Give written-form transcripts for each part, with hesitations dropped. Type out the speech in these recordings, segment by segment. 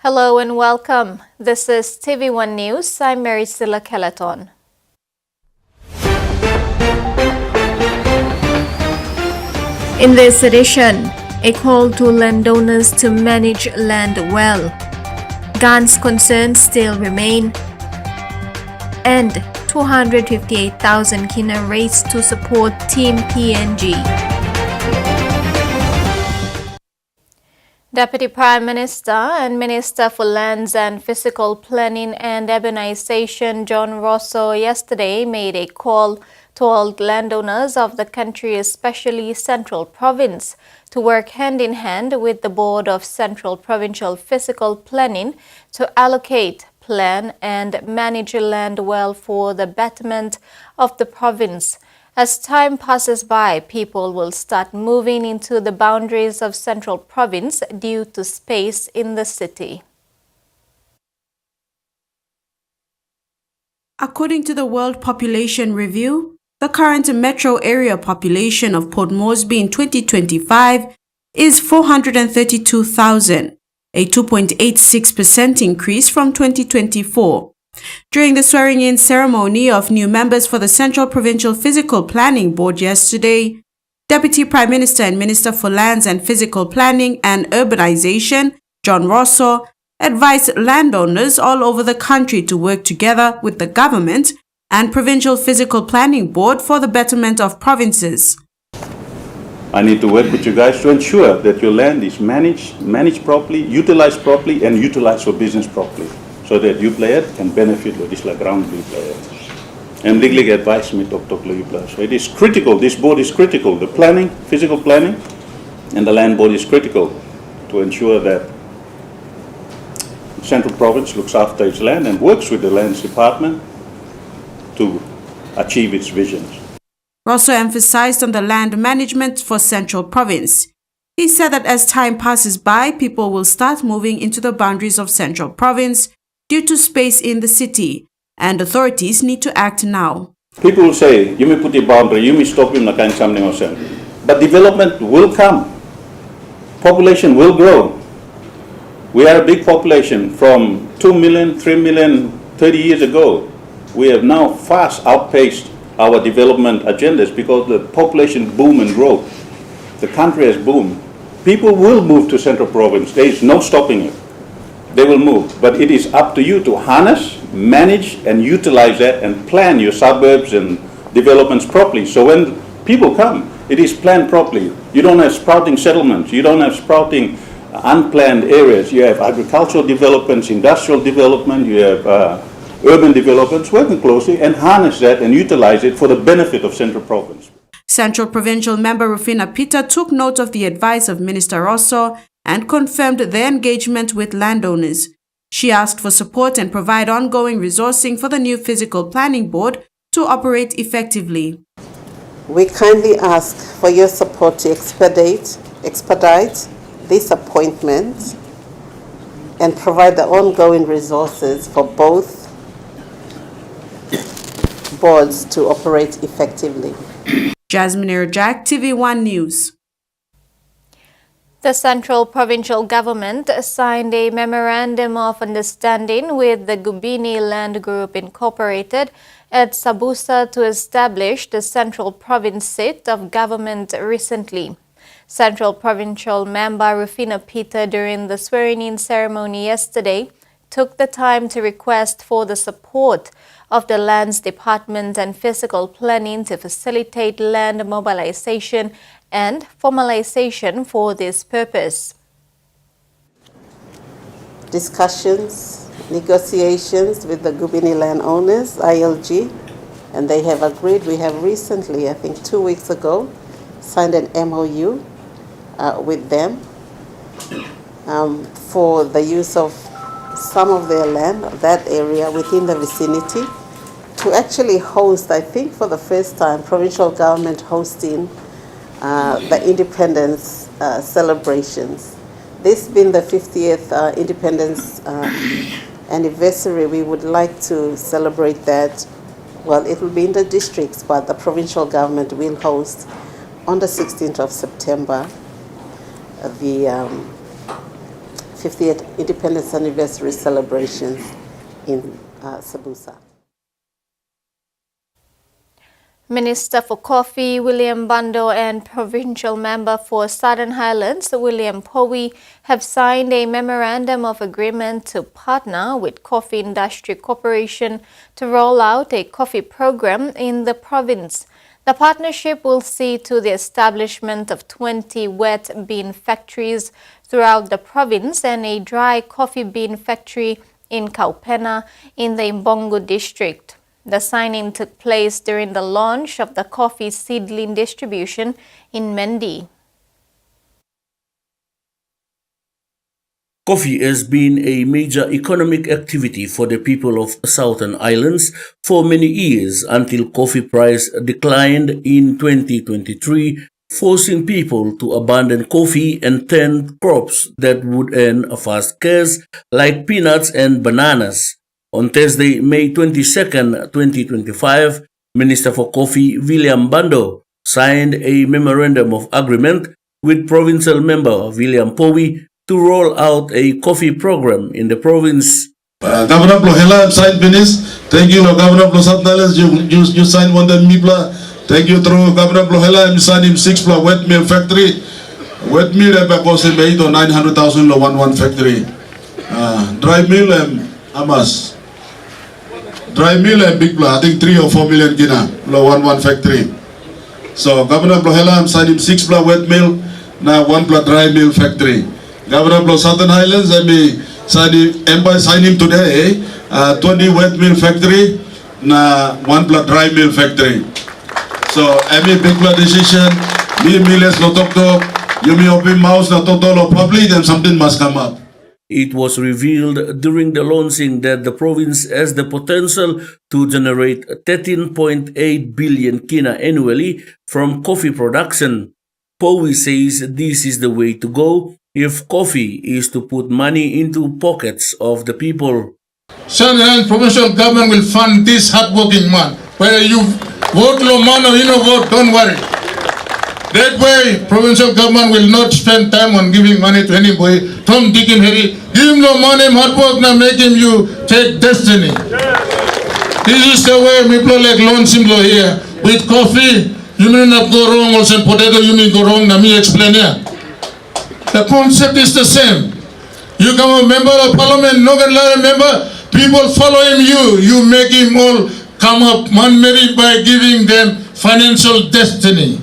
Hello and welcome. This is TV1 News. I'm Maricela Kelaton. In this edition, a call to landowners to manage land well. Guns concerns still remain. And 258,000 kina raised to support Team PNG. Deputy Prime Minister and Minister for Lands and Physical Planning and Urbanization John Rosso yesterday made a call to all landowners of the country, especially Central Province, to work hand in hand with the Board of Central Provincial Physical Planning to allocate, plan and manage land well for the betterment of the province. As time passes by, people will start moving into the boundaries of Central Province due to space in the city. According to the World Population Review, the current metro area population of Port Moresby in 2025 is 432,000, a 2.86% increase from 2024. During the swearing-in ceremony of new members for the Central Provincial Physical Planning Board yesterday, Deputy Prime Minister and Minister for Lands and Physical Planning and Urbanization, John Rosso, advised landowners all over the country to work together with the government and Provincial Physical Planning Board for the betterment of provinces. I need to work with you guys to ensure that your land is managed properly, utilized properly, and utilized for business properly, so that you player can benefit with this like ground blue player. And legally advise me to talk to you players. So it is critical, this board is critical, the planning, physical planning, and the land board is critical to ensure that Central Province looks after its land and works with the lands department to achieve its visions. Rosso emphasized on the land management for Central Province. He said that as time passes by, people will start moving into the boundaries of Central Province due to space in the city, and authorities need to act now. People will say, you may put a boundary, you may stop him, kind something or something. But development will come. Population will grow. We are a big population from 2 million, 3 million 30 years ago. We have now fast outpaced our development agendas because the population boom and growth. The country has boomed. People will move to Central Province. There is no stopping it. They will move, but it is up to you to harness, manage and utilize that and plan your suburbs and developments properly. So when people come, it is planned properly. You don't have sprouting settlements, you don't have sprouting unplanned areas. You have agricultural developments, industrial development, you have urban developments, working closely and harness that and utilize it for the benefit of Central Province. Central Provincial member Rufina Peter took note of the advice of Minister Rosso and confirmed their engagement with landowners. She asked for support and provide ongoing resourcing for the new Physical Planning Board to operate effectively. We kindly ask for your support to expedite this appointment and provide the ongoing resources for both boards to operate effectively. Jasmine Erjak, TV1 News. The Central Provincial Government signed a Memorandum of Understanding with the Gubini Land Group Incorporated at Sabusa to establish the Central Province seat of government recently. Central Provincial member Rufina Peter, during the swearing-in ceremony yesterday, took the time to request for the support of the Lands Department and Physical Planning to facilitate land mobilization and formalization for this purpose. Discussions, negotiations with the Gubini landowners, ILG, and they have agreed. We have recently, I think 2 weeks ago, signed an MOU with them for the use of some of their land, that area within the vicinity, to actually host, I think for the first time, provincial government hosting the independence celebrations. This being the 50th independence anniversary, we would like to celebrate that. Well, it will be in the districts, but the provincial government will host on the 16th of September the 50th Independence Anniversary celebrations in Sabusa. Minister for Coffee William Bando and Provincial Member for Southern Highlands William Powie have signed a Memorandum of Agreement to partner with Coffee Industry Corporation to roll out a coffee program in the province. The partnership will see to the establishment of 20 wet bean factories throughout the province and a dry coffee bean factory in Kaupena in the Mbongo district. The signing took place during the launch of the coffee seedling distribution in Mendi. Coffee has been a major economic activity for the people of Southern Islands for many years until coffee price declined in 2023, forcing people to abandon coffee and turn crops that would earn fast cash like peanuts and bananas. On Thursday, May 22, 2025, Minister for Coffee William Bando signed a Memorandum of Agreement with Provincial Member William Powie to roll out a coffee program in the province. Governor Plohela signed finish. Thank you, Governor Plohela. You signed one that Mipla. Thank you, through Governor Plohela. I'm signing 6 wet mill factory. Wet mill have cost 8 or 900,000 one factory. Dry mill Amas. Dry mill and big I think 3 or 4 million kina one factory. So Governor Plohela, I'm signing 6 wet mill, now 1 dry mill factory. Governor of Southern Highlands, I may sign him today, 20 wet mill factory, na 1 dry mill factory. So, any big decision, me millers no talk, you may open mouth na total public, then something must come up. It was revealed during the launching that the province has the potential to generate 13.8 billion kina annually from coffee production. Powie says this is the way to go if coffee is to put money into pockets of the people. Southern provincial government will fund this hardworking man. Whether you vote no man or you no vote, don't worry. That way, provincial government will not spend time on giving money to anybody. Tom, Dick and Harry, give him no money, hard work, now make him you take destiny. This is the way people like loan symbol here. With coffee, you may not go wrong, also potato, you may go wrong, now me explain here. The concept is the same. You become a member of parliament, no member, people following you. You make him all come up man-married by giving them financial destiny.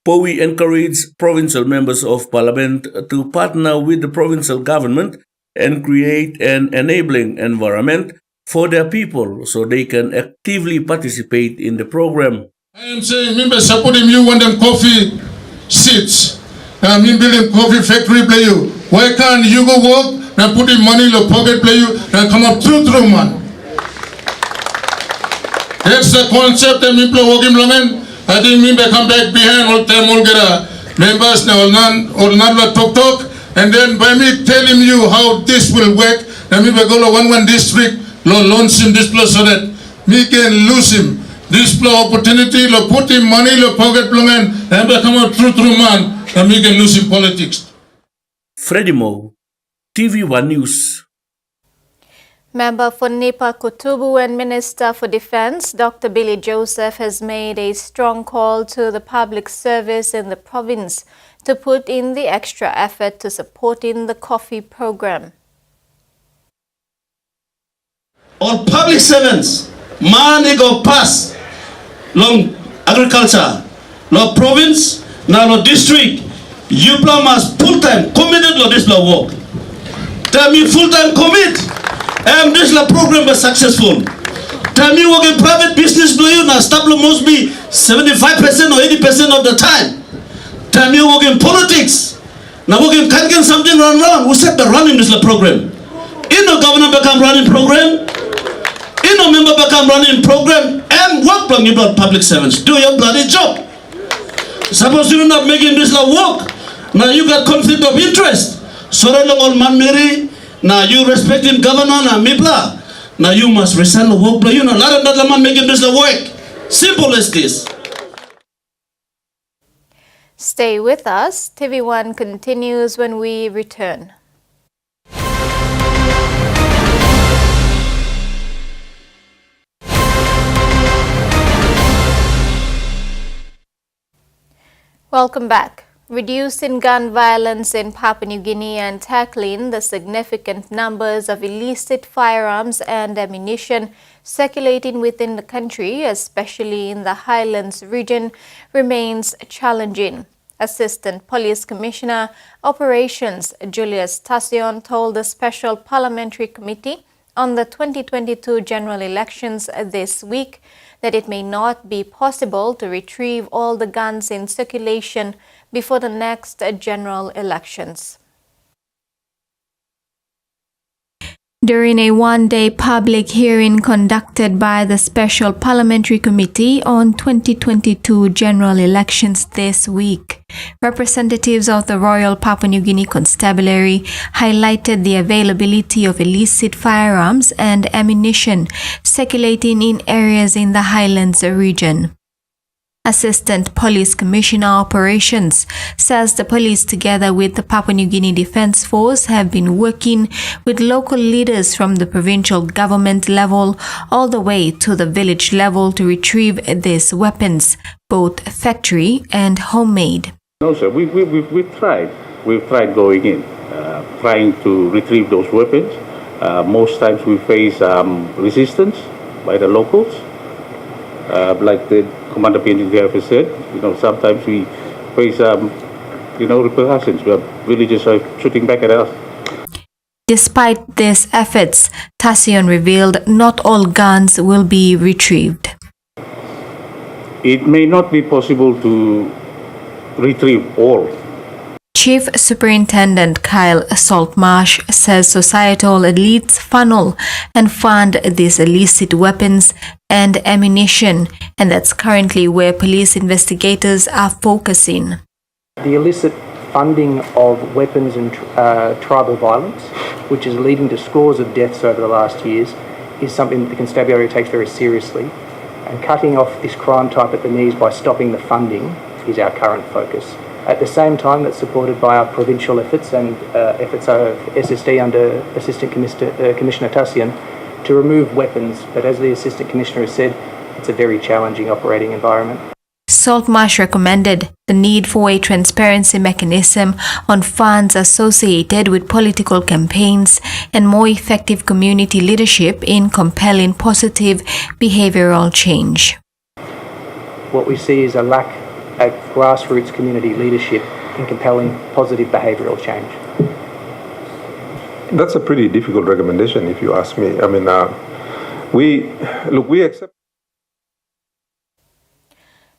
Powie encouraged provincial members of parliament to partner with the provincial government and create an enabling environment for their people so they can actively participate in the program. I am saying, members supporting you want them coffee seats. I mean, building coffee factory play you. Why can't you go work and put in money in your pocket play you and come up through man? That's the concept that people working long. I think me come back behind all time all get members now all not talk and then by me telling you how this will work and me go to one district launch him this place so that me can lose him. This opportunity lo put him money lo pocket long and become a true man and me can lose in politics. Freddie Mo, TV1 News. Member for Nipa Kutubu and Minister for Defense, Dr. Billy Joseph, has made a strong call to the public service in the province to put in the extra effort to supporting the coffee program. All public servants, money go pass long agriculture, no province, no district. You must full-time committed to this work. Tell me full-time commit. This program was successful. Tell me work in private business do you now stable must be 75% or 80% of the time. Tell me work in politics. Now work in can't get something wrong. Who said the running this program? In the governor become running program. In a member become running program and work from you about public servants. Do your bloody job. Suppose you're not making this work. Now you got conflict of interest. So long old man Mary. Now you respecting governor na mibla. Now you must resign the work. You know, lot of that man making this work. Simple as this. Stay with us. TV1 continues when we return. Welcome back. Reducing gun violence in Papua New Guinea and tackling the significant numbers of illicit firearms and ammunition circulating within the country, especially in the Highlands region, remains challenging. Assistant Police Commissioner Operations Julius Tassion told the Special Parliamentary Committee on the 2022 general elections this week that it may not be possible to retrieve all the guns in circulation before the next general elections. During a one-day public hearing conducted by the Special Parliamentary Committee on 2022 general elections this week, representatives of the Royal Papua New Guinea Constabulary highlighted the availability of illicit firearms and ammunition circulating in areas in the Highlands region. Assistant Police Commissioner Operations says the police, together with the Papua New Guinea Defence Force, have been working with local leaders from the provincial government level all the way to the village level to retrieve these weapons, both factory and homemade. No, sir, we've tried. We've tried going in, trying to retrieve those weapons. Most times we face resistance by the locals. Like the Commander PNG said, sometimes we face, repercussions. Villagers are shooting back at us. Despite these efforts, Tassion revealed not all guns will be retrieved. It may not be possible to retrieve all. Chief Superintendent Kyle Saltmarsh says societal elites funnel and fund these illicit weapons and ammunition, and that's currently where police investigators are focusing. The illicit funding of weapons and tribal violence, which is leading to scores of deaths over the last years, is something that the Constabulary takes very seriously, and cutting off this crime type at the knees by stopping the funding is our current focus. At the same time, that's supported by our provincial efforts and efforts of SSD under Assistant Commissioner Tassion to remove weapons. But as the Assistant Commissioner has said, it's a very challenging operating environment. Saltmarsh recommended the need for a transparency mechanism on funds associated with political campaigns and more effective community leadership in compelling positive behavioral change. What we see is a lack of grassroots community leadership in compelling positive behavioural change. That's a pretty difficult recommendation, if you ask me. I mean, we accept.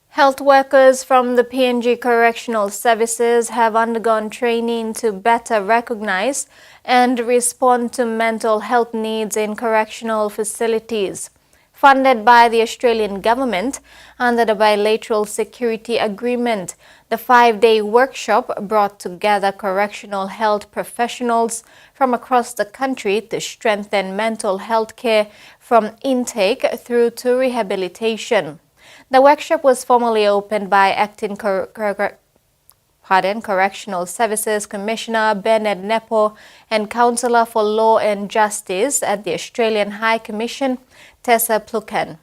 Health workers from the PNG Correctional Services have undergone training to better recognize and respond to mental health needs in correctional facilities. Funded by the Australian government under the bilateral security agreement, the 5-day workshop brought together correctional health professionals from across the country to strengthen mental health care from intake through to rehabilitation. The workshop was formally opened by Acting Correctional Services Commissioner Bernard Nepo and Councillor for Law and Justice at the Australian High Commission, Tessa Plukan.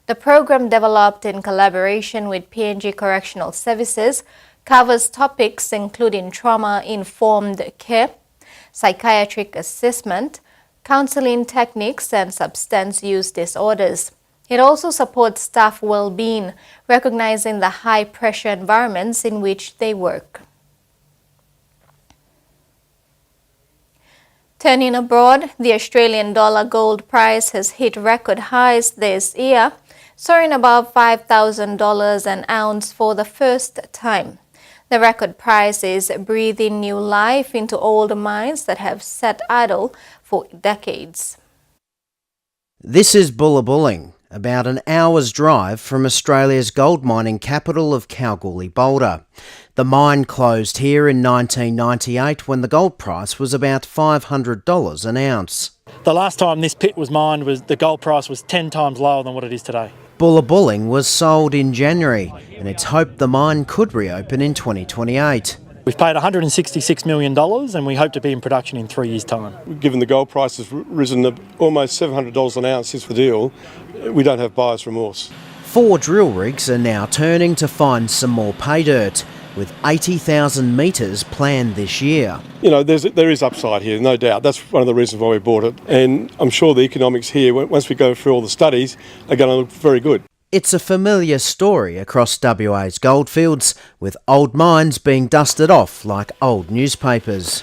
The program, developed in collaboration with PNG Correctional Services, covers topics including trauma-informed care, psychiatric assessment, counseling techniques, and substance use disorders. It also supports staff well-being, recognizing the high-pressure environments in which they work. Turning abroad, the Australian dollar gold price has hit record highs this year, soaring above $5,000 an ounce for the first time. The record price is breathing new life into old mines that have sat idle for decades. This is Bullabulling, about an hour's drive from Australia's gold mining capital of Kalgoorlie-Boulder. The mine closed here in 1998 when the gold price was about $500 an ounce. The last time this pit was mined, the gold price was 10 times lower than what it is today. Bullabulling was sold in January, and it's hoped the mine could reopen in 2028. We've paid $166 million and we hope to be in production in 3 years' time. Given the gold price has risen to almost $700 an ounce since the deal, we don't have buyer's remorse. 4 drill rigs are now turning to find some more pay dirt. with 80,000 metres planned this year. You know, there is upside here, no doubt. That's one of the reasons why we bought it. And I'm sure the economics here, once we go through all the studies, are going to look very good. It's a familiar story across WA's goldfields, with old mines being dusted off like old newspapers.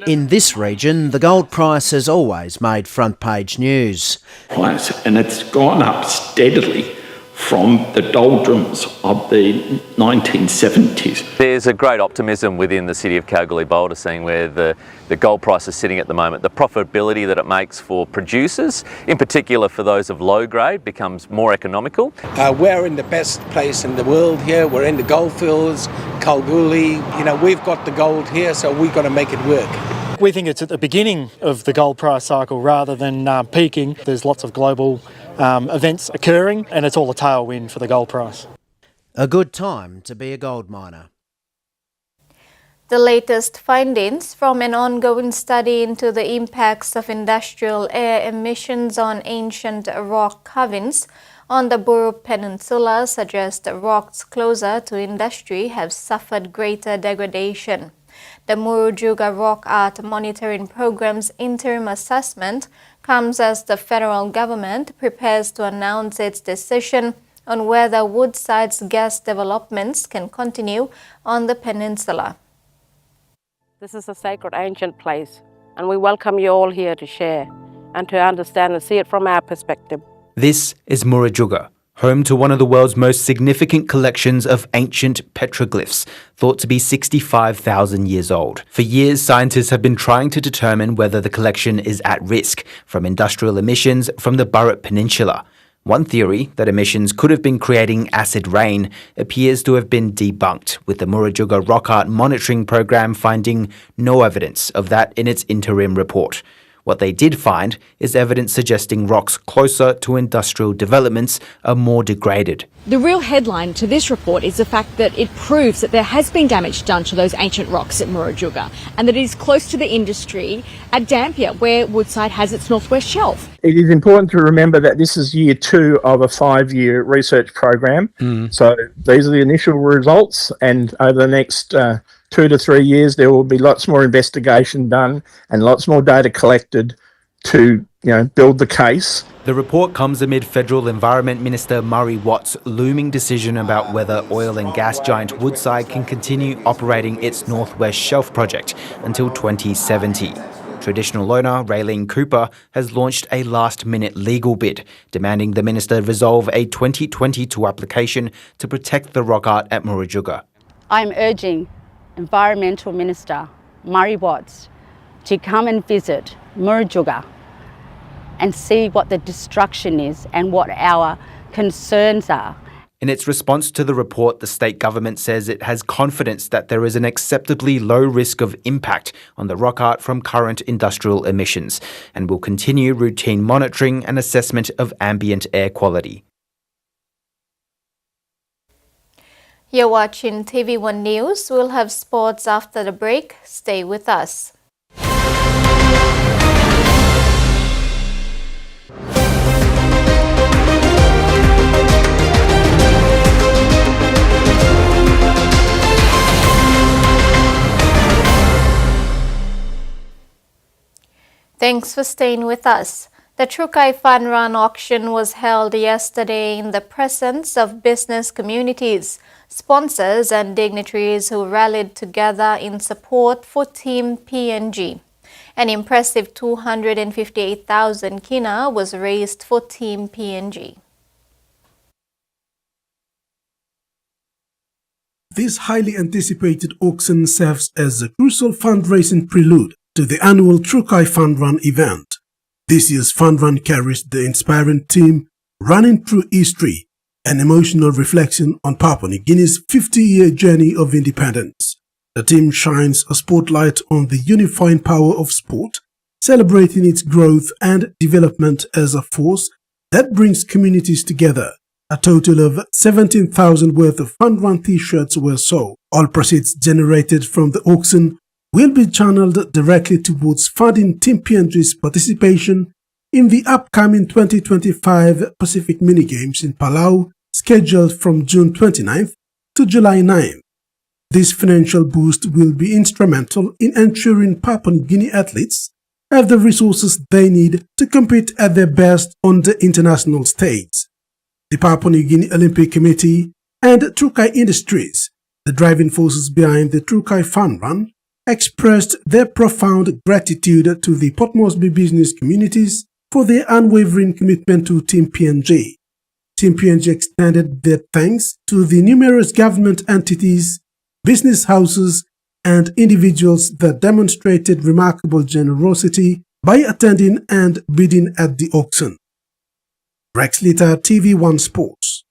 In this region, the gold price has always made front page news. And it's gone up steadily from the doldrums of the 1970s. There's a great optimism within the city of Kalgoorlie-Boulder, seeing where the gold price is sitting at the moment. The profitability that it makes for producers, in particular for those of low grade, becomes more economical. We're in the best place in the world here. We're in the goldfields, Kalgoorlie. You know, we've got the gold here, so we've got to make it work. We think it's at the beginning of the gold price cycle rather than peaking. There's lots of global events occurring, and it's all a tailwind for the gold price. A good time to be a gold miner. The latest findings from an ongoing study into the impacts of industrial air emissions on ancient rock carvings on the Burrup Peninsula suggest rocks closer to industry have suffered greater degradation. The Murujuga Rock Art Monitoring Program's interim assessment comes as the federal government prepares to announce its decision on whether Woodside's gas developments can continue on the peninsula. This is a sacred ancient place, and we welcome you all here to share and to understand and see it from our perspective. This is Murujuga, home to one of the world's most significant collections of ancient petroglyphs, thought to be 65,000 years old. For years, scientists have been trying to determine whether the collection is at risk from industrial emissions from the Burrup Peninsula. One theory, that emissions could have been creating acid rain, appears to have been debunked, with the Murujuga Rock Art Monitoring Program finding no evidence of that in its interim report. What they did find is evidence suggesting rocks closer to industrial developments are more degraded. The real headline to this report is the fact that it proves that there has been damage done to those ancient rocks at Murujuga and that it is close to the industry at Dampier, where Woodside has its northwest shelf. It is important to remember that this is year 2 of a 5-year research program. So these are the initial results, and over the next 2 to 3 years, there will be lots more investigation done and lots more data collected to, build the case. The report comes amid Federal Environment Minister Murray Watt's looming decision about whether oil and gas giant Woodside can continue operating its Northwest Shelf project until 2070. Traditional owner Raylene Cooper has launched a last-minute legal bid, demanding the minister resolve a 2022 application to protect the rock art at Murujuga. I'm urging Environmental Minister Murray Watts to come and visit Murujuga and see what the destruction is and what our concerns are. In its response to the report, the state government says it has confidence that there is an acceptably low risk of impact on the rock art from current industrial emissions and will continue routine monitoring and assessment of ambient air quality. You're watching TV1 News. We'll have sports after the break. Stay with us. Thanks for staying with us. The Trukai Fun Run auction was held yesterday in the presence of business communities, sponsors and dignitaries who rallied together in support for Team PNG. An impressive 258,000 kina was raised for Team PNG. This highly anticipated auction serves as a crucial fundraising prelude to the annual Trukai Fun Run event. This year's Fun Run carries the inspiring theme Running Through History, an emotional reflection on Papua New Guinea's 50-year journey of independence. The theme shines a spotlight on the unifying power of sport, celebrating its growth and development as a force that brings communities together. A total of 17,000 worth of Fun Run t-shirts were sold. All proceeds generated from the auction will be channeled directly towards funding Team PNG's participation in the upcoming 2025 Pacific Minigames in Palau, scheduled from June 29th to July 9th. This financial boost will be instrumental in ensuring Papua New Guinea athletes have the resources they need to compete at their best on the international stage. The Papua New Guinea Olympic Committee and Trukai Industries, the driving forces behind the Trukai Fun Run, expressed their profound gratitude to the Port Moresby business communities for their unwavering commitment to Team PNG. Team PNG extended their thanks to the numerous government entities, business houses, and individuals that demonstrated remarkable generosity by attending and bidding at the auction. Rex Litter, TVWAN Sports.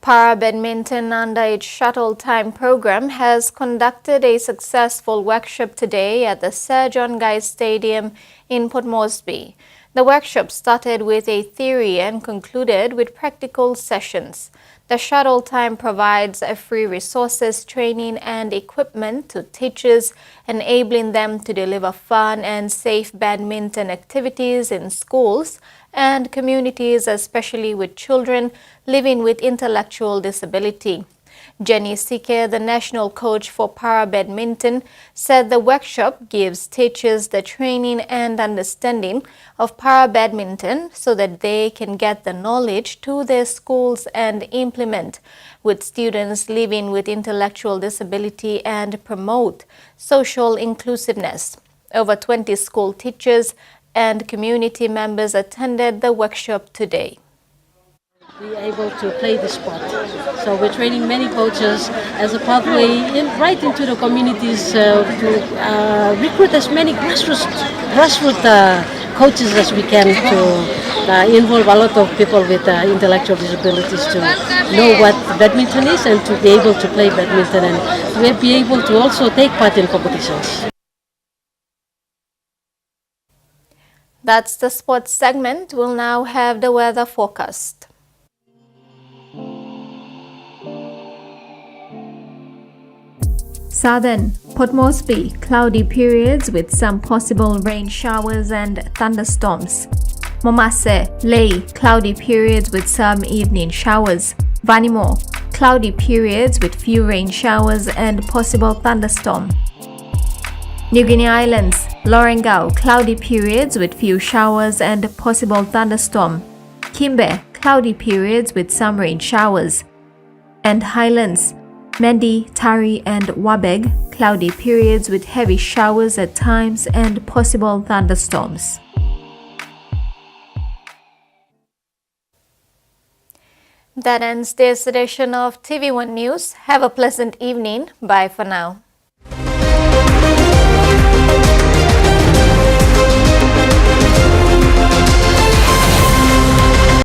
Para-badminton underage shuttle time program has conducted a successful workshop today at the Sir John Guy Stadium in Port Moresby. The workshop started with a theory and concluded with practical sessions. The shuttle time provides free resources, training and equipment to teachers, enabling them to deliver fun and safe badminton activities in schools and communities, especially with children living with intellectual disability. Jenny Sike, the national coach for para-badminton, said the workshop gives teachers the training and understanding of para-badminton so that they can get the knowledge to their schools and implement with students living with intellectual disability and promote social inclusiveness. Over 20 school teachers and community members attended the workshop today. We are able to play the sport. So we're training many coaches as a pathway right into the communities to recruit as many grassroots coaches as we can to involve a lot of people with intellectual disabilities to know what badminton is and to be able to play badminton and to be able to also take part in competitions. That's the sports segment. We'll now have the weather forecast. Southern Port Moresby, cloudy periods with some possible rain showers and thunderstorms. Momase, Lae, cloudy periods with some evening showers. Vanimo, cloudy periods with few rain showers and possible thunderstorm. New Guinea Islands, Lorengau, cloudy periods with few showers and possible thunderstorm. Kimbe, cloudy periods with some rain showers. And Highlands, Mendi, Tari and Wabeg, cloudy periods with heavy showers at times and possible thunderstorms. That ends this edition of TV1 News. Have a pleasant evening. Bye for now.